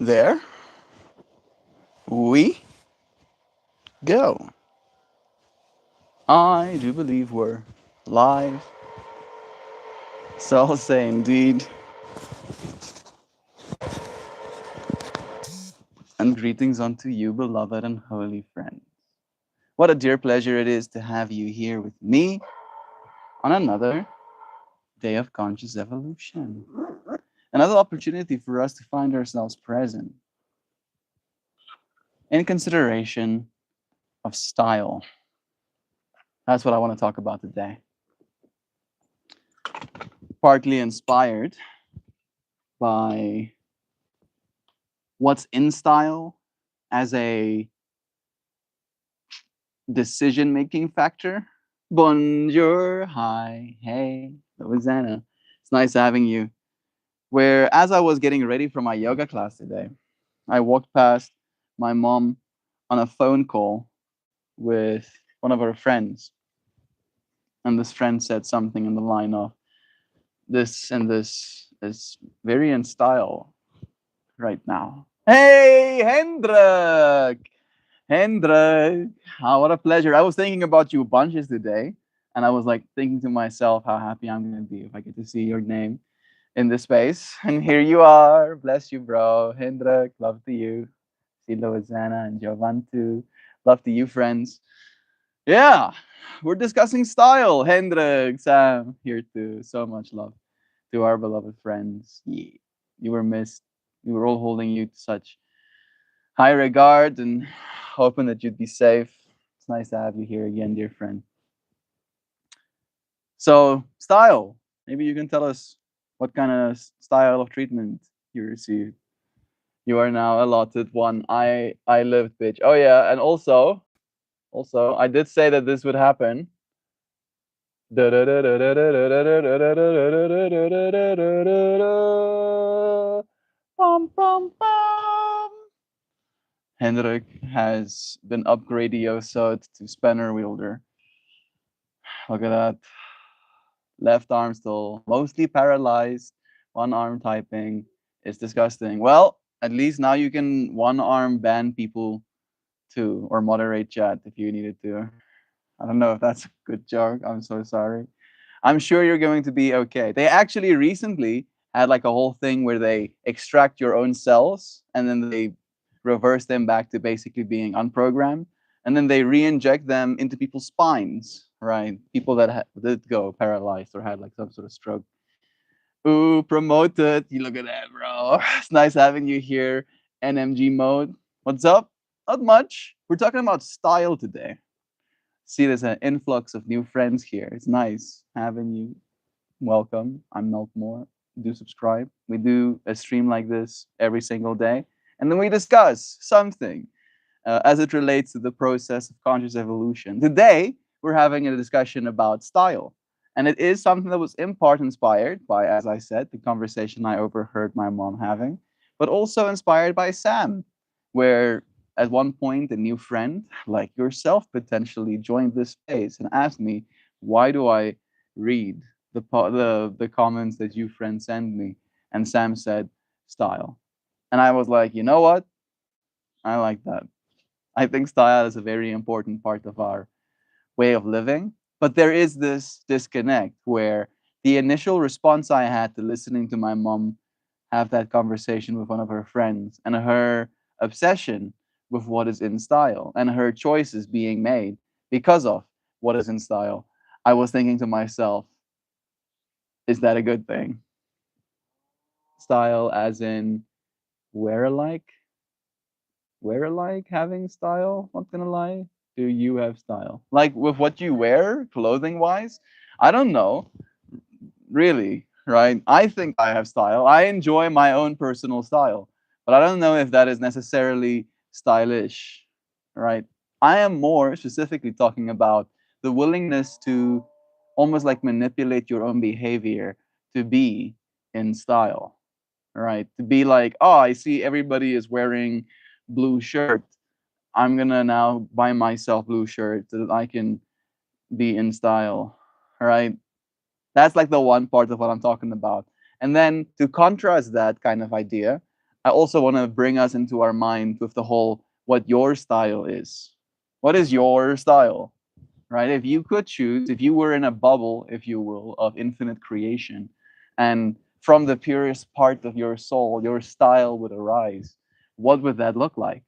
There we go. I do believe we're live. So I'll say indeed. And greetings unto you, beloved and holy friends. What a dear pleasure it is to have you here with me on another day of conscious evolution. Another opportunity for us to find ourselves present in consideration of style. That's what I want to talk about today. Partly inspired by what's in style as a decision making factor. Bonjour, hi, hey, Louisiana. It's nice having you. Where, as I was getting ready for my yoga class today, I walked past my mom on a phone call with one of her friends. And this friend said something in the line of, this and this is very in style right now. Hey, Hendrik! Hendrik, what a pleasure. I was thinking about you bunches today, and I was like thinking to myself how happy I'm going to be if I get to see your name in this space. And here you are. Bless you, bro. Hendrik, love to you. Silo, Zana, and Jovan too. Love to you, friends. Yeah, we're discussing style. Hendrik, Sam, here too. So much love to our beloved friends. Yeah, you were missed. We were all holding you to such high regard and hoping that you'd be safe. It's nice to have you here again, dear friend. So, style. Maybe you can tell us what kind of style of treatment you received. You are now allotted one. I lived, bitch. Oh yeah, and also, I did say that this would happen. Bum, bum, bum. Hendrik has been upgraded to spanner wielder. Look at that. Left arm still mostly paralyzed. One arm typing. It's disgusting. Well, at least now you can one arm ban people too, or moderate chat if you needed to. I don't know if that's a good joke. I'm so sorry. I'm sure you're going to be okay. They actually recently had like a whole thing where they extract your own cells and then they reverse them back to basically being unprogrammed. And then they re-inject them into people's spines, right? People that did go paralyzed or had like some sort of stroke. Ooh, promoted. You look at that, bro. It's nice having you here. NMG mode. What's up? Not much. We're talking about style today. See, there's an influx of new friends here. It's nice having you. Welcome. I'm MeltMore. Do subscribe. We do a stream like this every single day. And then we discuss something as it relates to the process of conscious evolution. Today, we're having a discussion about style. And it is something that was in part inspired by, as I said, the conversation I overheard my mom having, but also inspired by Sam, where at one point a new friend like yourself potentially joined this space and asked me, why do I read the comments that you friends send me? And Sam said, style. And I was like, you know what? I like that. I think style is a very important part of our way of living. But there is this disconnect where the initial response I had to listening to my mom have that conversation with one of her friends and her obsession with what is in style and her choices being made because of what is in style, I was thinking to myself, is that a good thing? Style as in wear alike? Wear alike having style? Not gonna lie. Do you have style? Like with what you wear, clothing wise? I don't know. Really, right? I think I have style. I enjoy my own personal style, but I don't know if that is necessarily stylish, right? I am more specifically talking about the willingness to almost like manipulate your own behavior to be in style, right? To be like, oh, I see everybody is wearing blue shirt. I'm gonna now buy myself blue shirt so that I can be in style, right? That's like the one part of what I'm talking about. And then to contrast that kind of idea, I also want to bring us into our mind with the whole what your style is. What is your style? Right? If you could choose, if you were in a bubble, if you will, of infinite creation, and from the purest part of your soul, your style would arise, what would that look like?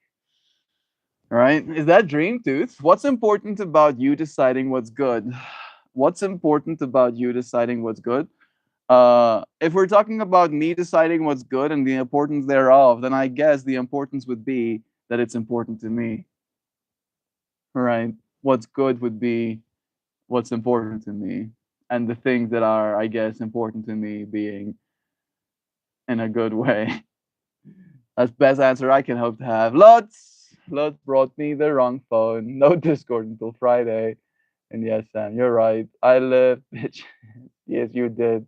Right? Is that dream tooth? What's important about you deciding what's good? What's important about you deciding what's good? If we're talking about me deciding what's good and the importance thereof, then I guess the importance would be that it's important to me, right? What's good would be what's important to me, and the things that are, I guess, important to me being in a good way. That's the best answer I can hope to have. Lots brought me the wrong phone. No Discord until Friday. And yes, Sam, you're right. I live, bitch. Yes, you did.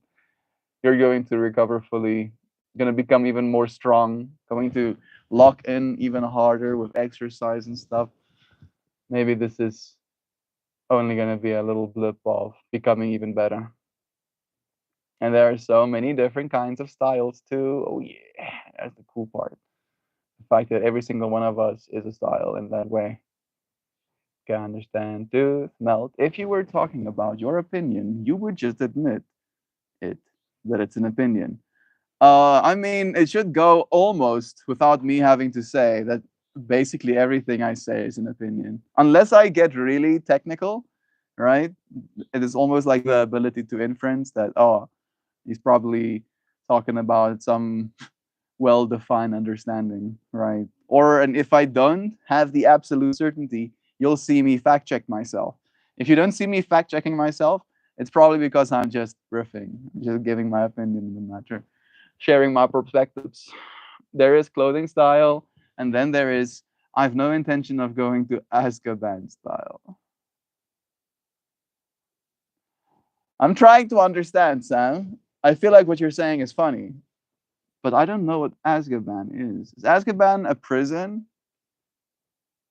You're going to recover fully. Going to become even more strong. Going to lock in even harder with exercise and stuff. Maybe this is only going to be a little blip of becoming even better. And there are so many different kinds of styles too. Oh yeah, that's the cool part. The fact that every single one of us is a style in that way. Can understand. Dude, Melt, if you were talking about your opinion, you would just admit it, that it's an opinion. I mean, it should go almost without me having to say that basically everything I say is an opinion. Unless I get really technical, right? It is almost like the ability to inference that, oh, he's probably talking about some well-defined understanding, right? Or and if I don't have the absolute certainty, you'll see me fact check myself. If you don't see me fact checking myself, it's probably because I'm just riffing, just giving my opinion in the matter, sharing my perspectives. There is clothing style, and then there is I've no intention of going to Azkaban style. I'm trying to understand, Sam. I feel like what you're saying is funny, but I don't know what Azkaban is. Is Azkaban a prison?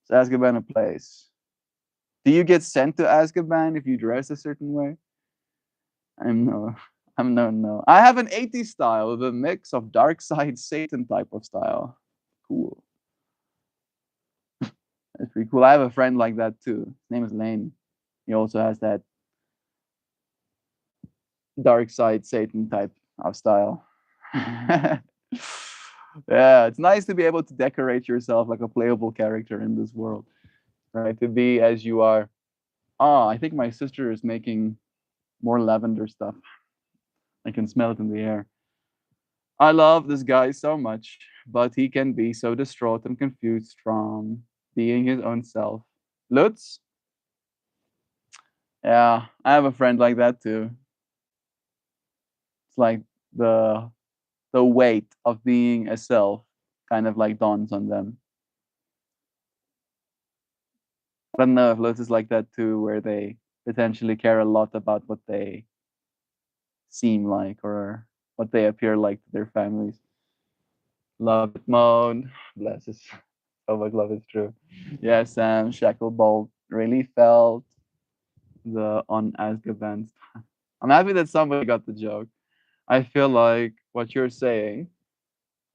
Is Azkaban a place? Do you get sent to Azkaban if you dress a certain way? I'm no. I'm no. I have an 80s style with a mix of dark side Satan type of style. Cool. That's pretty cool. I have a friend like that too. His name is Lane. He also has that dark side Satan type of style. Yeah, it's nice to be able to decorate yourself like a playable character in this world, right? To be as you are. Oh, I think my sister is making more lavender stuff. I can smell it in the air. I love this guy so much, but he can be so distraught and confused from being his own self. Lutz? Yeah, I have a friend like that too. It's like the the weight of being a self kind of like dawns on them. I don't know if Lutz is like that too, where they potentially care a lot about what they seem like or what they appear like to their families. Love it mode. Bless us. So much love is true. Yeah, Sam Shacklebolt really felt the on Azkaban. I'm happy that somebody got the joke. I feel like what you're saying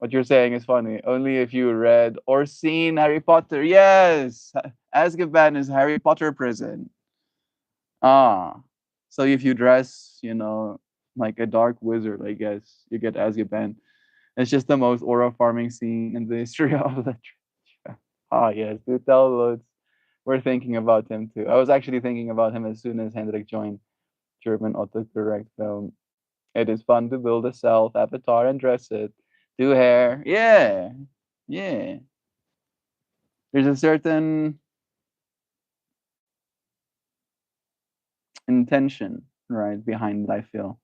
is funny. Only if you read or seen Harry Potter. Yes, Azkaban is Harry Potter prison. Ah, so if you dress, like a dark wizard, I guess you get Azkaban. It's just the most aura farming scene in the history of literature. Ah, yes, do tell Lutz. We're thinking about him too. I was actually thinking about him as soon as Hendrik joined German autocorrect film. It is fun to build a self avatar and dress it. Do hair. Yeah. Yeah. There's a certain intention, right, behind it, I feel.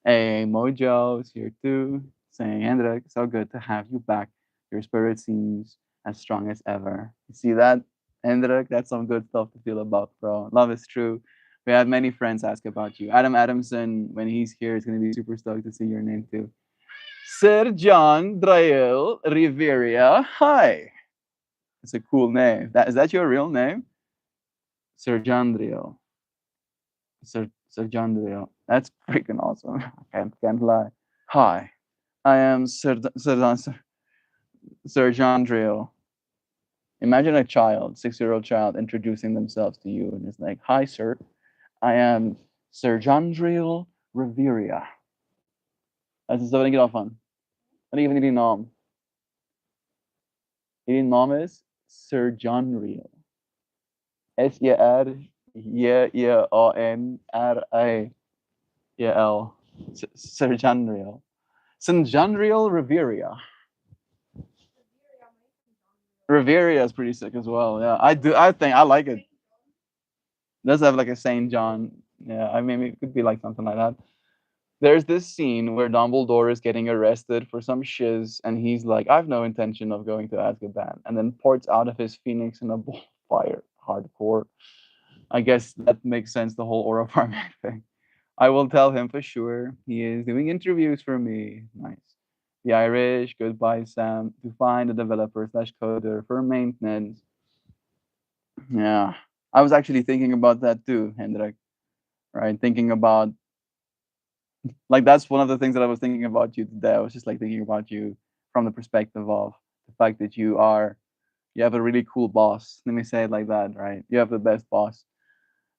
Hey, Mojo is here too, saying, Hendrik, so good to have you back. Your spirit seems as strong as ever. You see that, Hendrik? That's some good stuff to feel about, bro. Love is true. We have many friends ask about you. Adam Adamson, when he's here, is going to be super stoked to see your name too. Sir John Drael Rivera. Hi. It's a cool name. Is that your real name? Sir John Drael. Sir John Drael. That's freaking awesome. I can't lie. Hi. I am Sir. Sir Jandriel. Imagine a child, 6-year-old child, introducing themselves to you and it's like, "Hi, sir. I am Sir Jandriel Riveria." Alltså, så var det inte fan. Men even din namn. Din namn är Sir Jandriel. Serjanriel. Sir Jandriel. Sir Jandriel Riveria. Riveria is pretty sick as well. Yeah, I do. I think I like it. Does have like a Saint John. Yeah, I mean it could be like something like that. There's this scene where Dumbledore is getting arrested for some shiz, and he's like, "I have no intention of going to Azkaban," and then ports out of his phoenix in a ball of fire. Hardcore. I guess that makes sense. The whole Aura Farmac thing. I will tell him for sure. He is doing interviews for me. Nice. The Irish. Goodbye, Sam. To find a developer slash coder for maintenance. Yeah. I was actually thinking about that too, Hendrik. Right? Thinking about like that's one of the things that I was thinking about you today. I was just like thinking about you from the perspective of the fact that you have a really cool boss. Let me say it like that, right? You have the best boss,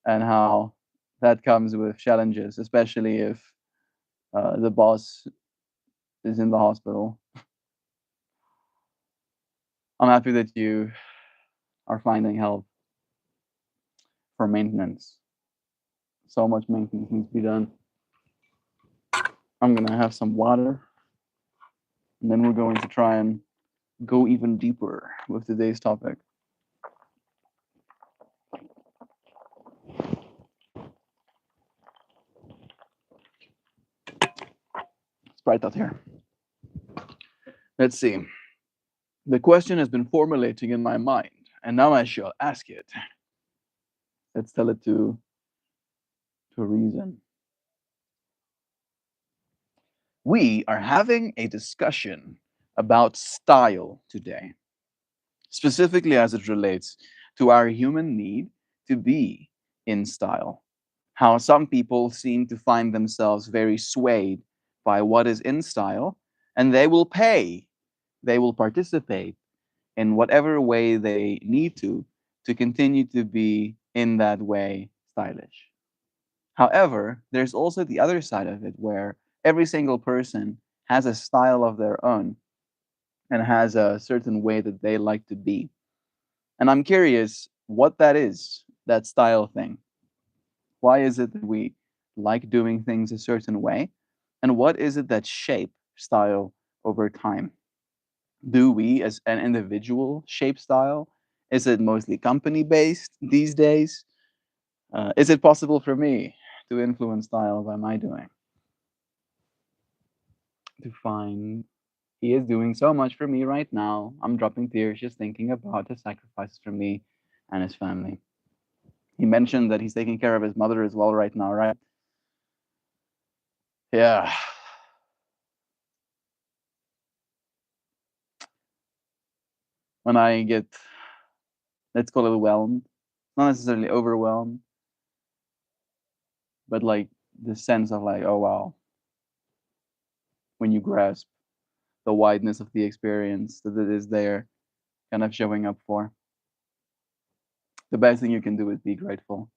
and how that comes with challenges, especially if the boss is in the hospital. I'm happy that you are finding help for maintenance. So much maintenance needs to be done. I'm gonna have some water, and then we're going to try and go even deeper with today's topic. It's bright out here. Let's see. The question has been formulating in my mind, and now I shall ask it. Let's tell it to reason. We are having a discussion about style today, specifically as it relates to our human need to be in style. How some people seem to find themselves very swayed by what is in style, and they will pay, they will participate in whatever way they need to continue to be in that way stylish. However, there's also the other side of it where every single person has a style of their own and has a certain way that they like to be. And I'm curious what that is, that style thing. Why is it that we like doing things a certain way? And what is it that shape style over time? Do we as an individual shape style? Is it mostly company based these days? Is it possible for me to influence style by my doing? To find he is doing so much for me right now. I'm dropping tears just thinking about his sacrifices for me and his family. He mentioned that he's taking care of his mother as well right now, right? Yeah. When I get, let's call it overwhelmed, not necessarily overwhelmed, but like the sense of like, oh wow, when you grasp the wideness of the experience that it is there, kind of showing up for. The best thing you can do is be grateful,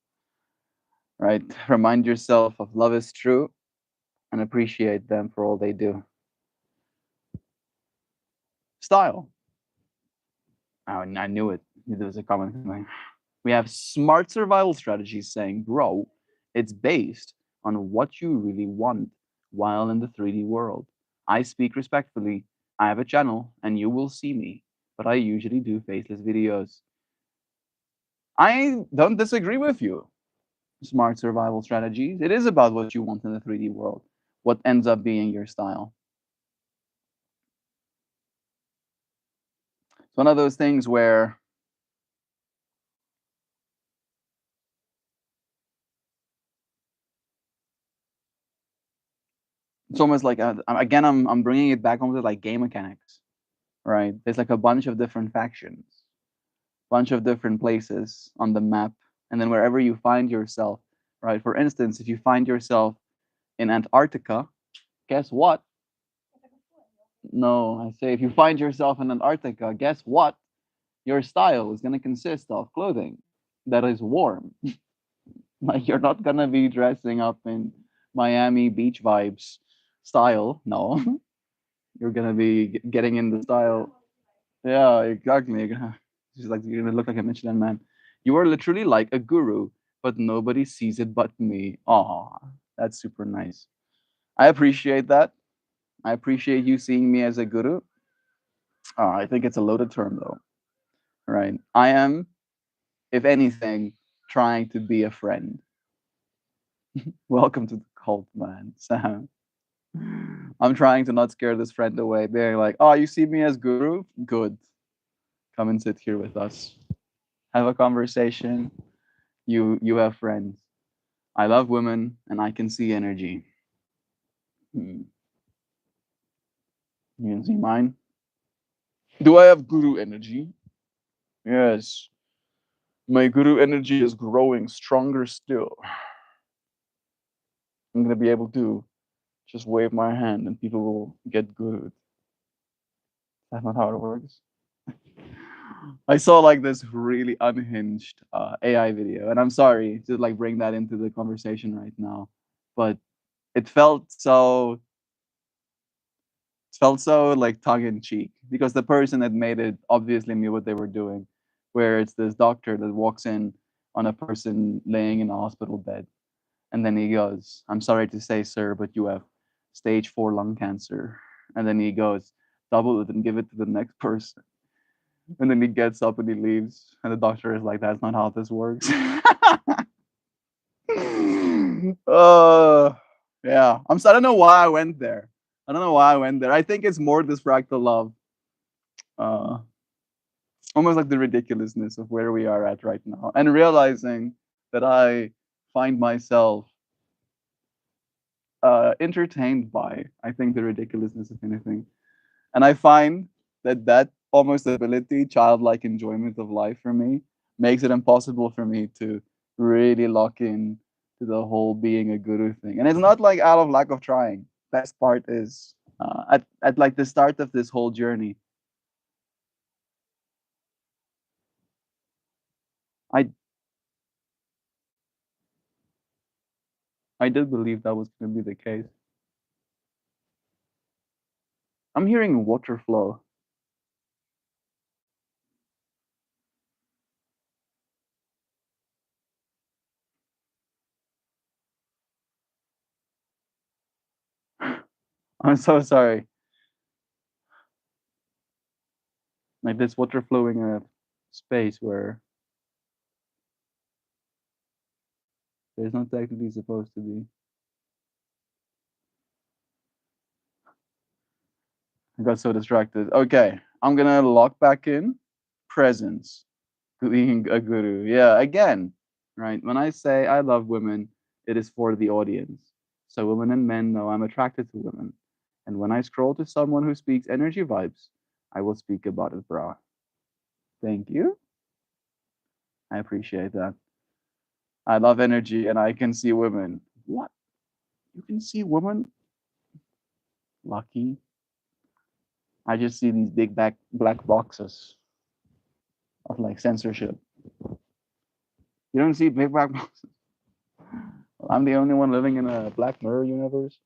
right? Remind yourself of love is true and appreciate them for all they do. Style. Oh, I knew it. There was a comment coming. We have smart survival strategies saying, bro, it's based on what you really want while in the 3D world. I speak respectfully. I have a channel and you will see me, but I usually do faceless videos. I don't disagree with you. Smart survival strategies. It is about what you want in the 3D world, what ends up being your style. It's one of those things where it's almost like again I'm bringing it back home to like game mechanics, right? There's like a bunch of different factions, bunch of different places on the map, and then wherever you find yourself, right? For instance, if you find yourself in Antarctica, guess what? No, I say if you find yourself in Antarctica, guess what? Your style is going to consist of clothing that is warm. Like you're not going to be dressing up in Miami beach vibes style. No, you're going to be getting in the style. Yeah, exactly. She's like, you're going to look like a Michelin man. You are literally like a guru, but nobody sees it but me. Aw, that's super nice. I appreciate that. I appreciate you seeing me as a guru. I think it's a loaded term though, right? I am, if anything, trying to be a friend. Welcome to the cult, man. Sam. I'm trying to not scare this friend away, being like, "Oh, you see me as guru? Good. Come and sit here with us. Have a conversation. You have friends. I love women, and I can see energy. Hmm. You can see mine. Do I have guru energy? Yes. My guru energy is growing stronger still. I'm gonna be able to just wave my hand, and people will get guru. That's not how it works. I saw like this really unhinged AI video, and I'm sorry to like bring that into the conversation right now, but it felt so like tongue in cheek because the person that made it obviously knew what they were doing. Where it's this doctor that walks in on a person laying in a hospital bed, and then he goes, "I'm sorry to say, sir, but you have stage 4 lung cancer." And then he goes, "Double it and give it to the next person." And then he gets up and he leaves, and the doctor is like, "That's not how this works." uh, yeah. I don't know why I went there. I don't know why I went there. I think it's more this fractal love. Uh, almost like the ridiculousness of where we are at right now, and realizing that I find myself entertained by, I think, the ridiculousness of anything. And I find that that almost ability, childlike enjoyment of life for me, makes it impossible for me to really lock in to the whole being a guru thing. And it's not like out of lack of trying. Best part is at like the start of this whole journey, I I did believe that was going to be the case. I'm hearing water flow. I'm so sorry. Like this water flowing in a space where there's not technically supposed to be. I got so distracted. Okay, I'm gonna lock back in presence, being a guru. Yeah, again, right? When I say I love women, it is for the audience. So women and men know I'm attracted to women. And when I scroll to someone who speaks energy vibes, I will speak about it, bro. Thank you. I appreciate that. I love energy and I can see women. What? You can see women? Lucky. I just see these big black boxes of like censorship. You don't see big black boxes. I'm the only one living in a Black Mirror universe.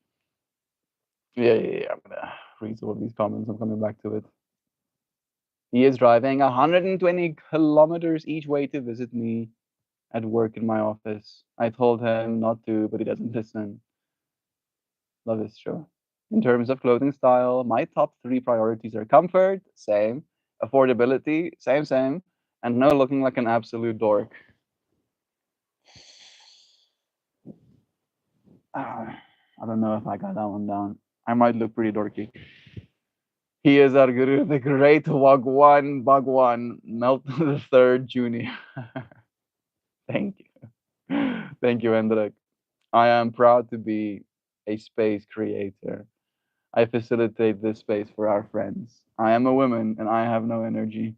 Yeah. I'm gonna read some of these comments. I'm coming back to it. He is driving 120 kilometers each way to visit me at work in my office. I told him not to, but he doesn't listen. Love is true. In terms of clothing style, my top three priorities are comfort, same, affordability, same, and no looking like an absolute dork. I don't know if I got that one down. I might look pretty dorky. He is our guru, the great Bhagwan, Melt the Third Junior. Thank you. Thank you, Hendrik. I am proud to be a space creator. I facilitate this space for our friends. I am a woman and I have no energy.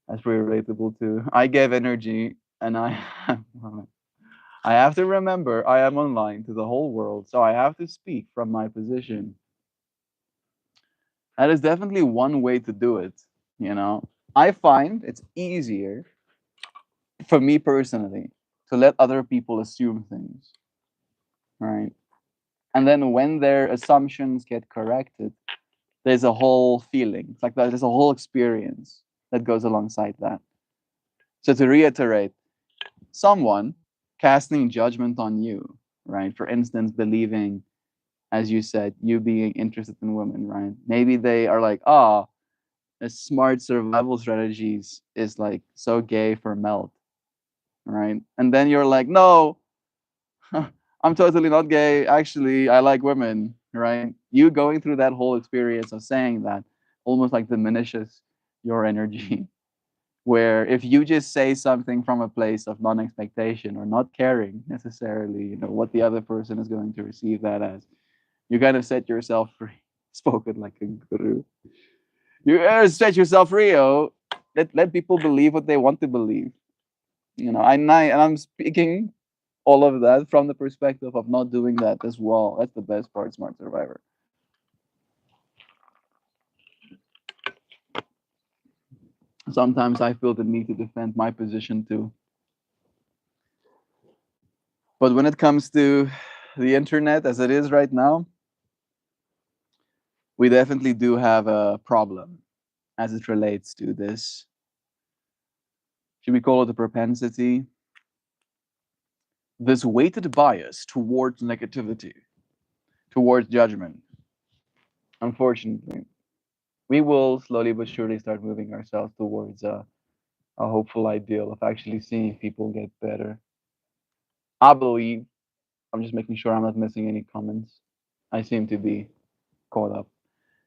That's pretty relatable too. I gave energy and I have to remember I am online to the whole world, so I have to speak from my position. That is definitely one way to do it. You know, I find it's easier for me personally to let other people assume things, right? And then when their assumptions get corrected, there's a whole feeling. It's like there's a whole experience that goes alongside that. So to reiterate, someone casting judgment on you, right? For instance, believing, as you said, you being interested in women, right? Maybe they are like, ah, a smart survival strategies is like so gay for Melt, right? And then you're like, no, I'm totally not gay. Actually, I like women, right? You going through that whole experience of saying that almost like diminishes your energy. Where if you just say something from a place of non-expectation or not caring necessarily, what the other person is going to receive that as, you kind of set yourself free. Spoken like a guru. You set yourself free, oh. Let people believe what they want to believe. And I'm speaking all of that from the perspective of not doing that as well. That's the best part, Smart Survivor. Sometimes I feel the need to defend my position too. But when it comes to the internet as it is right now, we definitely do have a problem as it relates to this. Should we call it a propensity? This weighted bias towards negativity, towards judgment. Unfortunately, we will slowly but surely start moving ourselves towards a hopeful ideal of actually seeing people get better. I believe, I'm just making sure I'm not missing any comments. I seem to be caught up.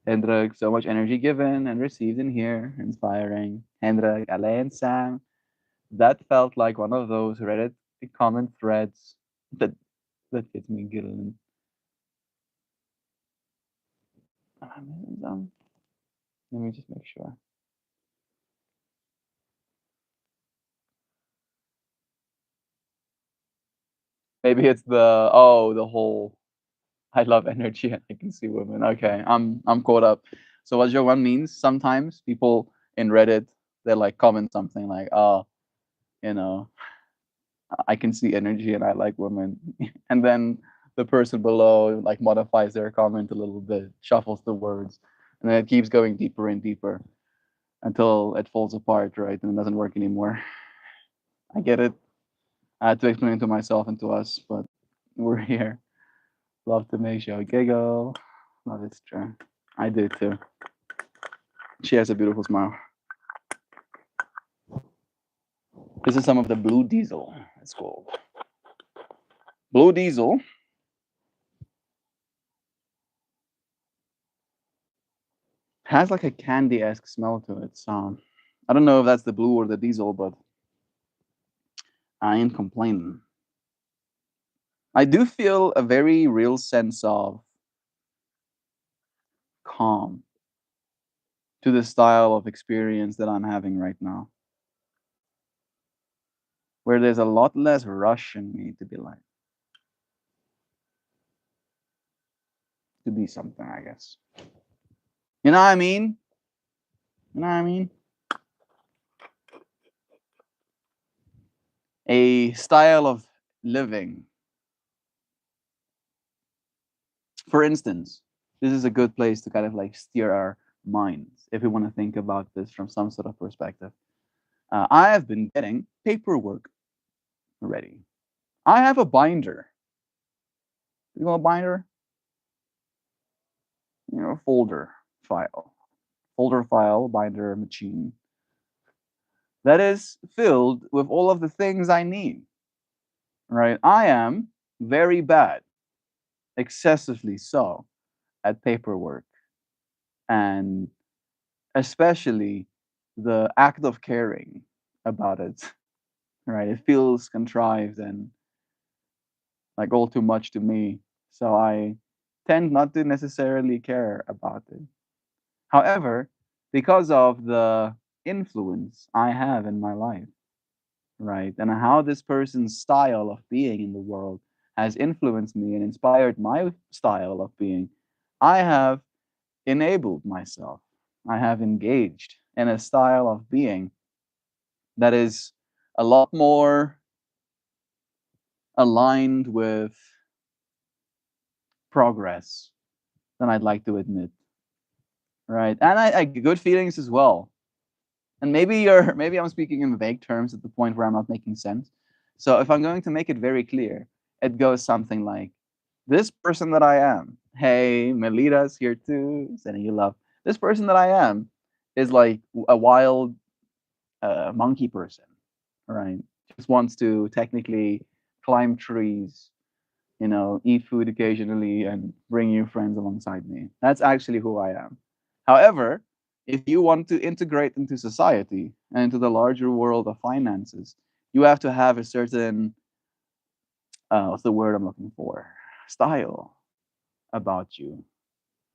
Hendrik, so much energy given and received in here. Inspiring. Hendrik, Alain, Sam. That felt like one of those Reddit comment threads that that gets me giggling. Am I missing some? Let me just make sure. Maybe it's the whole I love energy and I can see women. Okay, I'm caught up. So what your one means, sometimes people in Reddit they like comment something like, oh, you know, I can see energy and I like women. And then the person below like modifies their comment a little bit, shuffles the words, and then it keeps going deeper and deeper until it falls apart, right? And it doesn't work anymore. I get it. I had to explain it to myself and to us, but we're here. Love to make you giggle. Love it's true. I do too. She has a beautiful smile. This is some of the blue diesel. It's called blue diesel. Has like a candy-esque smell to it. So I don't know if that's the blue or the diesel, but I ain't complaining. I do feel a very real sense of calm to the style of experience that I'm having right now, where there's a lot less rush in me to be like, to be something, I guess. You know what I mean? You know what I mean? A style of living. For instance, this is a good place to kind of like steer our minds if we want to think about this from some sort of perspective. I have been getting paperwork ready. I have a binder. You know, a binder? Folder file. Folder file, binder, machine. That is filled with all of the things I need. Right? I am very bad, excessively so, at paperwork. And especially the act of caring about it, right? It feels contrived and like all too much to me. So I tend not to necessarily care about it. However, because of the influence I have in my life, right, and how this person's style of being in the world has influenced me and inspired my style of being, I have enabled myself. I have engaged in a style of being that is a lot more aligned with progress than I'd like to admit. Right. And I good feelings as well. And maybe I'm speaking in vague terms at the point where I'm not making sense. So if I'm going to make it very clear, it goes something like this person that I am. Hey, Melita's here too, sending you love. This person that I am is like a wild monkey person, right? Just wants to technically climb trees, eat food occasionally and bring new friends alongside me. That's actually who I am. However, if you want to integrate into society and into the larger world of finances, you have to have a certain, what's the word I'm looking for? Style about you,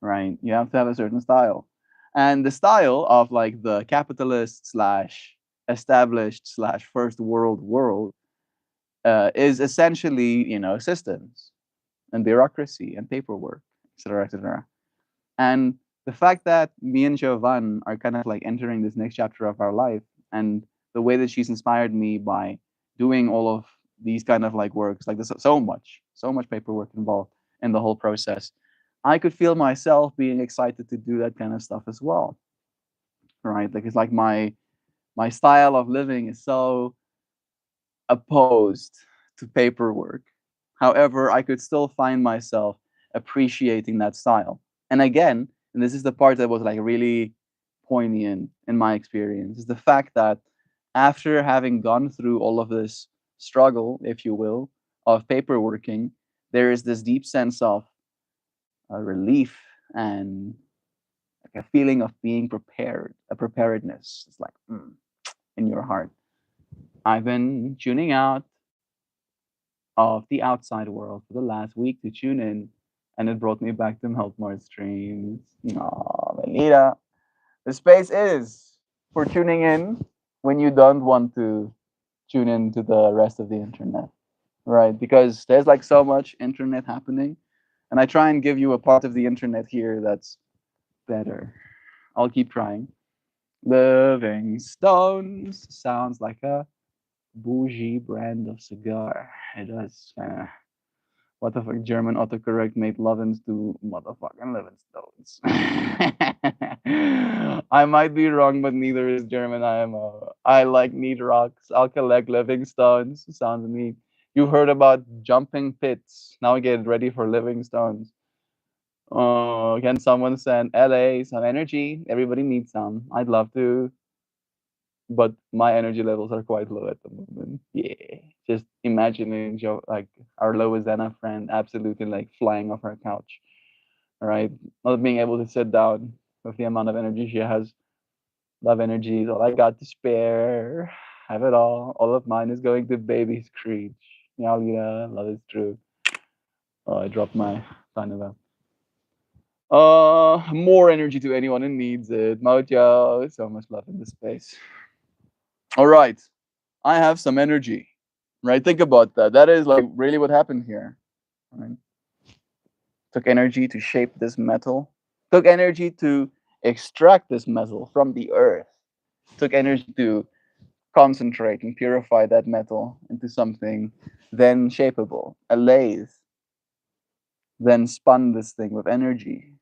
right? You have to have a certain style. And the style of like the capitalist slash established slash first world is essentially, systems and bureaucracy and paperwork, etc., etc. And the fact that me and Jovan are kind of like entering this next chapter of our life, and the way that she's inspired me by doing all of these kind of like works, like there's so much paperwork involved in the whole process. I could feel myself being excited to do that kind of stuff as well, right? Like it's like my style of living is so opposed to paperwork. However, I could still find myself appreciating that style. And again, and this is the part that was like really poignant in my experience, is the fact that after having gone through all of this struggle, if you will, of paperworking, there is this deep sense of relief and like a feeling of being prepared, a preparedness. It's like in your heart. I've been tuning out of the outside world for the last week to tune in, and it brought me back to MeltMore streams. Oh, Melita. The space is for tuning in when you don't want to tune in to the rest of the internet, right? Because there's like so much internet happening, and I try and give you a part of the internet here that's better. I'll keep trying. Living Stones sounds like a bougie brand of cigar. It does. What the fuck? German autocorrect made Lovins do motherfucking Living Stones. I might be wrong, but neither is German IMO. I like neat rocks. I'll collect Living Stones. Sounds neat. You heard about jumping pits. Now get ready for Living Stones. Oh, can someone send LA some energy? Everybody needs some. I'd love to, but my energy levels are quite low at the moment. Yeah, just imagining Joe, like our Lois Anna friend, absolutely like flying off her couch. All right, not being able to sit down with the amount of energy she has. Love energy is all I got to spare. Have it all. All of mine is going to baby Screech. Meow, yeah, love is true. Oh, I dropped my sign of that. More energy to anyone who needs it. Mojo, so much love in this space. All right, I have some energy. Right, think about that. That is like really what happened here. Right? Took energy to shape this metal. Took energy to extract this metal from the earth. Took energy to concentrate and purify that metal into something then shapeable, a lathe. Then spun this thing with energy.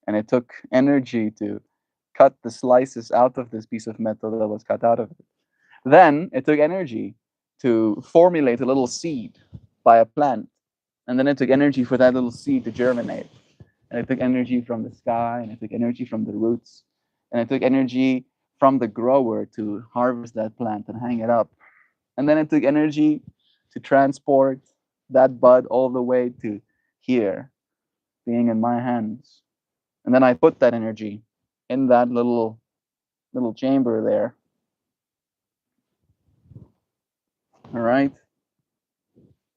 And it took energy to cut the slices out of this piece of metal that was cut out of it. Then it took energy to formulate a little seed by a plant. And then it took energy for that little seed to germinate. And it took energy from the sky, and it took energy from the roots, and it took energy from the grower to harvest that plant and hang it up. And then it took energy to transport that bud all the way to here, being in my hands. And then I put that energy in that little chamber there. All right.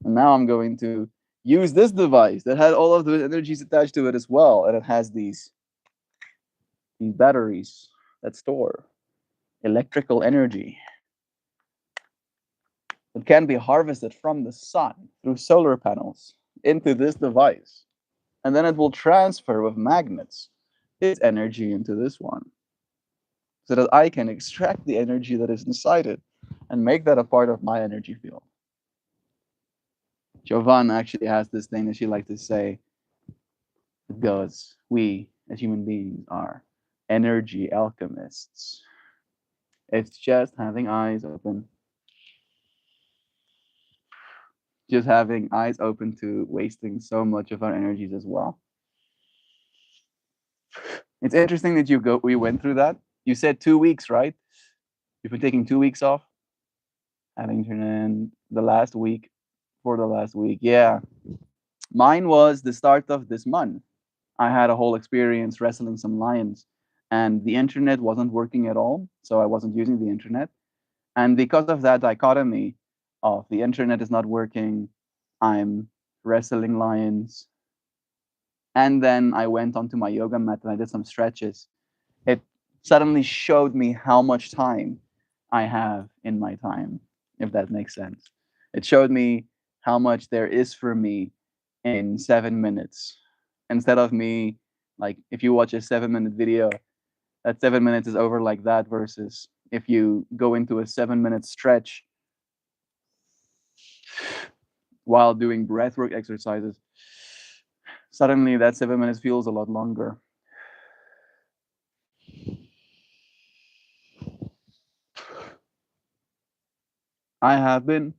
And now I'm going to use this device that had all of those energies attached to it as well. And it has these batteries that store electrical energy that can be harvested from the sun through solar panels into this device. And then it will transfer with magnets its energy into this one so that I can extract the energy that is inside it and make that a part of my energy field. Jovan actually has this thing that she likes to say. It goes, we as human beings are energy alchemists. It's just having eyes open, just having eyes open to wasting so much of our energies as well. It's interesting that we went through that. You said 2 weeks, right? You've been taking 2 weeks off, having turned in the last week for the last week. Yeah. Mine was the start of this month. I had a whole experience wrestling some lions, and the internet wasn't working at all. So I wasn't using the internet. And because of that dichotomy of the internet is not working, I'm wrestling lions. And then I went onto my yoga mat and I did some stretches. It suddenly showed me how much time I have in my time, if that makes sense. It showed me how much there is for me in 7 minutes. Instead of me, like, if you watch a 7 minute video, that 7 minutes is over like that, versus if you go into a 7 minute stretch while doing breathwork exercises, suddenly that 7 minutes feels a lot longer. I have been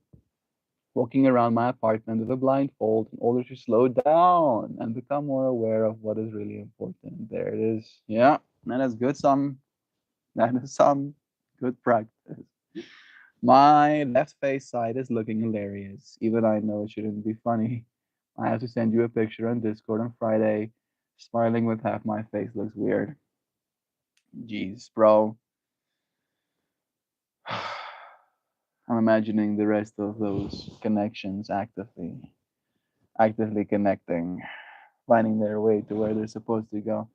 walking around my apartment with a blindfold in order to slow down and become more aware of what is really important. There it is. Yeah, that is good. That is some good practice. My left face side is looking hilarious. Even I know it shouldn't be funny. I have to send you a picture on Discord on Friday. Smiling with half my face looks weird. Jeez, bro. I'm imagining the rest of those connections actively connecting, finding their way to where they're supposed to go.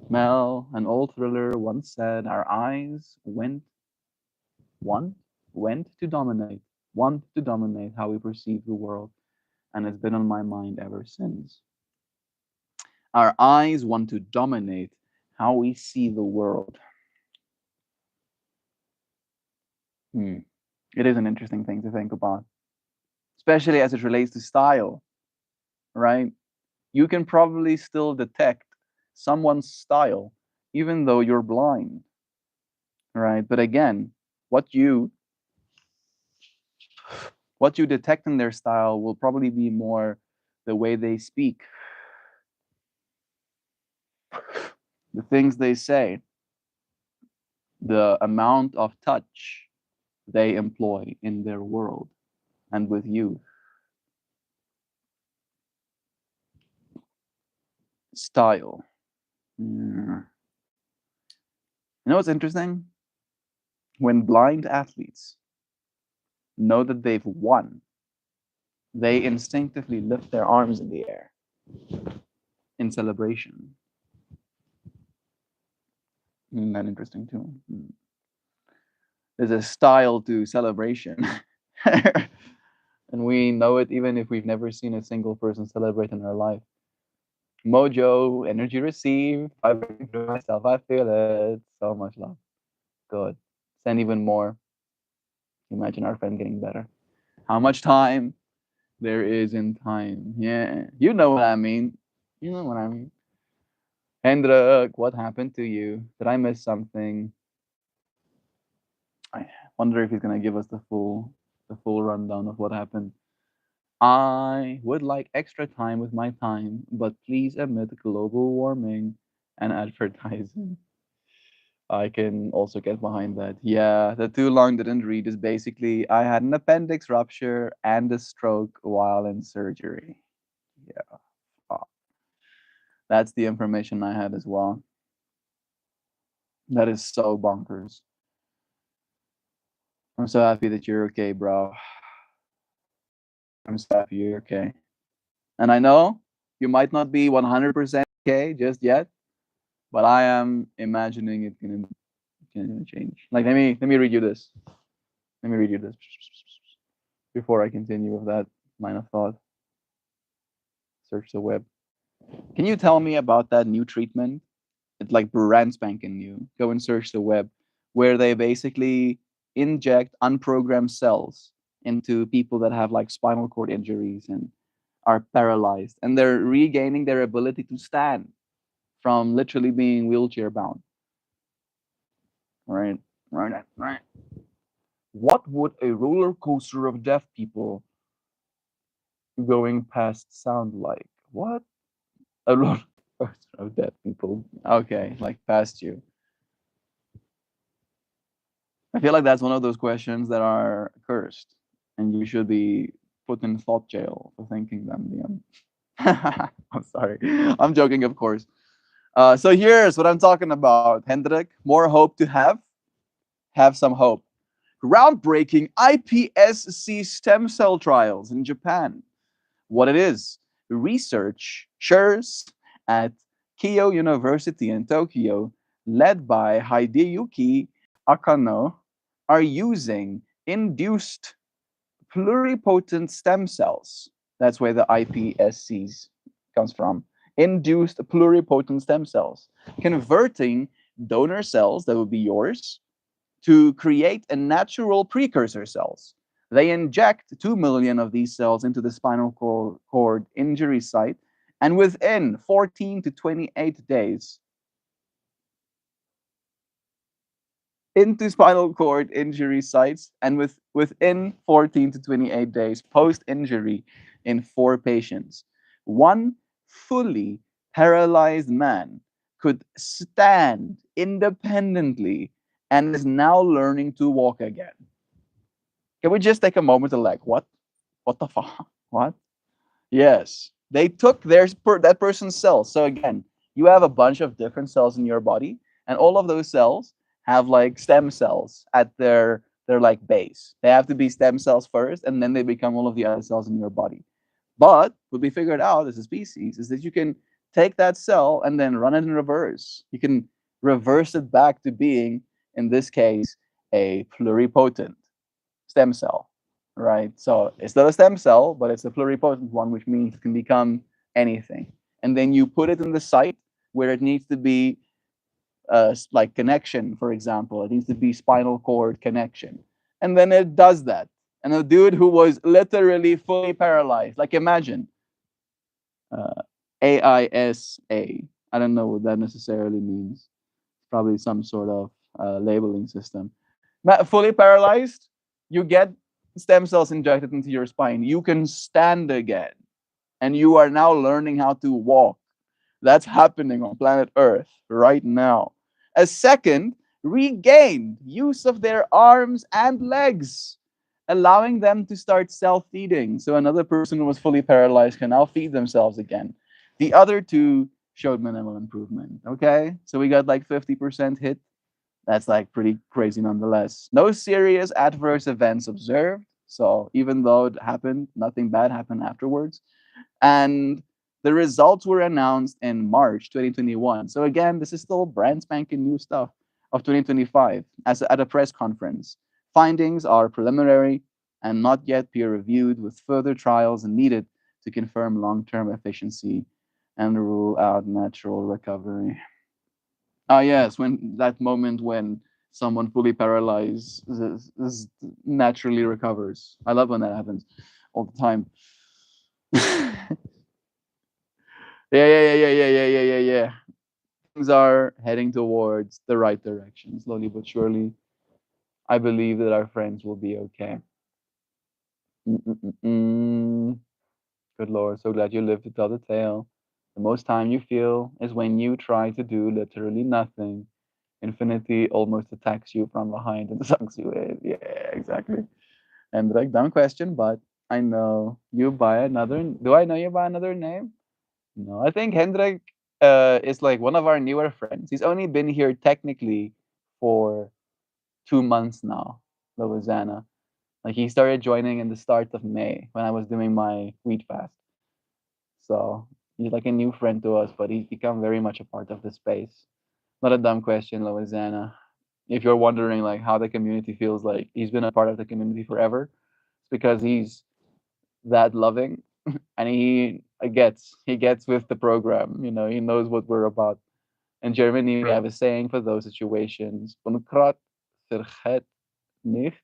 Mel, an old thriller, once said, "Our eyes want, went want to dominate how we perceive the world," and it's been on my mind ever since. Our eyes want to dominate how we see the world. Hmm. It is an interesting thing to think about, especially as it relates to style, right? You can probably still detect someone's style even though you're blind, right? But again, what you what you detect in their style will probably be more the way they speak, the things they say, the amount of touch they employ in their world and with you. Style. Mm. You know what's interesting? When blind athletes know that they've won, they instinctively lift their arms in the air in celebration. Isn't that interesting too? There's a style to celebration. And we know it even if we've never seen a single person celebrate in our life. Mojo, energy received, vibrating through myself, I feel it. So much love. Good. Send even more. Imagine our friend getting better. How much time there is in time. Yeah. You know what I mean. You know what I mean. Hendrik, what happened to you? Did I miss something? I wonder if he's gonna give us the full rundown of what happened. I would like extra time with my time, but please admit global warming and advertising. I can also get behind that. Yeah, the too long didn't read is basically I had an appendix rupture and a stroke while in surgery. Yeah, that's the information I had as well. That is so bonkers. I'm so happy that you're okay, bro. I'm so happy you're okay. And I know you might not be 100% okay just yet, but I am imagining it gonna change. Like let me read you this. Let me read you this before I continue with that line of thought. Search the web. Can you tell me about that new treatment It's like brand spanking new. Go and search the web, where they basically inject unprogrammed cells into people that have like spinal cord injuries and are paralyzed, and they're regaining their ability to stand from literally being wheelchair bound. Right, right. What would a roller coaster of deaf people going past sound like? What? A roller coaster of deaf people. Okay, like past you. I feel like that's one of those questions that are cursed, and you should be put in thought jail for thinking them, Liam. I'm sorry. I'm joking, of course. So here's what I'm talking about, Hendrik. More hope to have some hope. Groundbreaking iPSC stem cell trials in Japan. What it is: researchers at Keio University in Tokyo, led by Hideyuki Akano, are using induced pluripotent stem cells. That's where the iPSCs comes from. Induced pluripotent stem cells, converting donor cells that would be yours to create a natural precursor cells. They inject 2 million of these cells into the spinal cord injury site, and within 14 to 28 days, into spinal cord injury sites, and within 14 to 28 days post injury in 4 patients. One fully paralyzed man could stand independently and is now learning to walk again. Can we just take a moment to like, what? What the fuck? What? Yes. They took that person's cells. So again, you have a bunch of different cells in your body, and all of those cells have like stem cells at their like base. They have to be stem cells first, and then they become all of the other cells in your body. But what we figured out as a species is that you can take that cell and then run it in reverse. You can reverse it back to being, in this case, a pluripotent stem cell, right? So it's not a stem cell, but it's a pluripotent one, which means it can become anything. And then you put it in the site where it needs to be, like connection, for example. It needs to be spinal cord connection. And then it does that. And a dude who was literally fully paralyzed, like imagine uh, AISA. I don't know what that necessarily means. Probably some sort of labeling system. Fully paralyzed, you get stem cells injected into your spine. You can stand again, and you are now learning how to walk. That's happening on planet Earth right now. A second regained use of their arms and legs, allowing them to start self feeding. So another person who was fully paralyzed can now feed themselves again. The other two showed minimal improvement. Okay, so we got like 50% hit. That's like pretty crazy nonetheless. No serious adverse events observed. So even though it happened, nothing bad happened afterwards. And the results were announced in March 2021. So again, this is still brand spanking new stuff of 2025 as at a press conference. Findings are preliminary and not yet peer reviewed, with further trials needed to confirm long-term efficiency and rule out natural recovery. Ah, yes, when that moment when someone fully paralyzed naturally recovers. I love when that happens all the time. Yeah, yeah. Things are heading towards the right direction, slowly but surely. I believe that our friends will be okay. Mm-mm-mm. Good Lord, so glad you lived to tell the tale. The most time you feel is when you try to do literally nothing. Infinity almost attacks you from behind and sucks you in. Yeah, exactly. And like dumb question, but I know you by another. Do I know you by another name? No, I think Hendrik is like one of our newer friends. He's only been here technically for 2 months now. Louisiana. Like he started joining in the start of May when I was doing my wheat fast. So he's like a new friend to us, but he's become very much a part of the space. Not a dumb question, Louisiana. If you're wondering like how the community feels, like he's been a part of the community forever, it's because he's that loving and he gets with the program. You know, he knows what we're about, In Germany, we have a saying for those situations: "Unkraut vergeet nicht,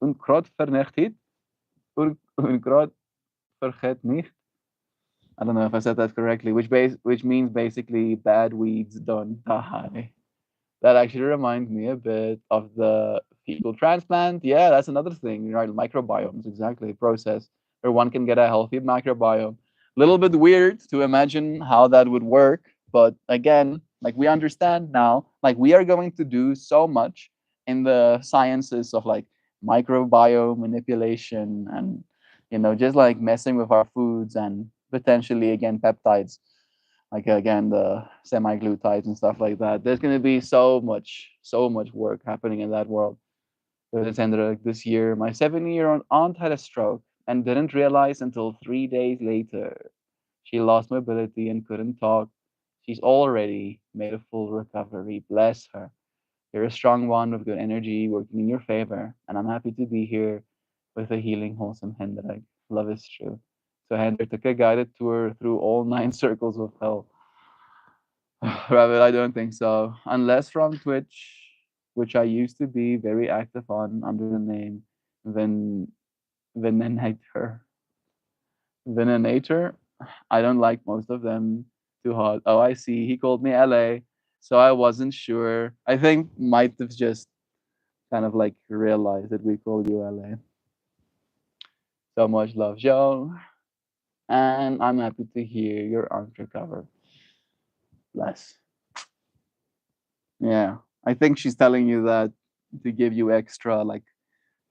Unkraut vernichtet, Unkraut vergeet nicht." I don't know if I said that correctly, which means basically bad weeds don't die. That actually reminds me a bit of the fecal transplant. Yeah, that's another thing, right? Microbiomes, exactly. A process where one can get a healthy microbiome. A little bit weird to imagine how that would work, but again, like we understand now, like we are going to do so much in the sciences of like microbiome manipulation and just like messing with our foods and potentially again peptides like again the semi-glutides and stuff like that. There's going to be so much work happening in that world. But it's ended like this year. My 70-year-old aunt had a stroke and didn't realize until 3 days later. She lost mobility and couldn't talk. She's already made a full recovery. Bless her. You're a strong one with good energy working in your favor, and I'm happy to be here with a healing, wholesome Hendrik. Love is true. So Hendrik took a guided tour through all 9 circles of hell. Rabbit, I don't think so. Unless from Twitch, which I used to be very active on under the name Ven Venenator. Venenator. I don't like most of them too hot. Oh, I see. He called me LA, so I wasn't sure. I think might have just kind of like realized that we called you LA. So much love, Joe. And I'm happy to hear your arms recover. Bless. Yeah. I think she's telling you that to give you extra like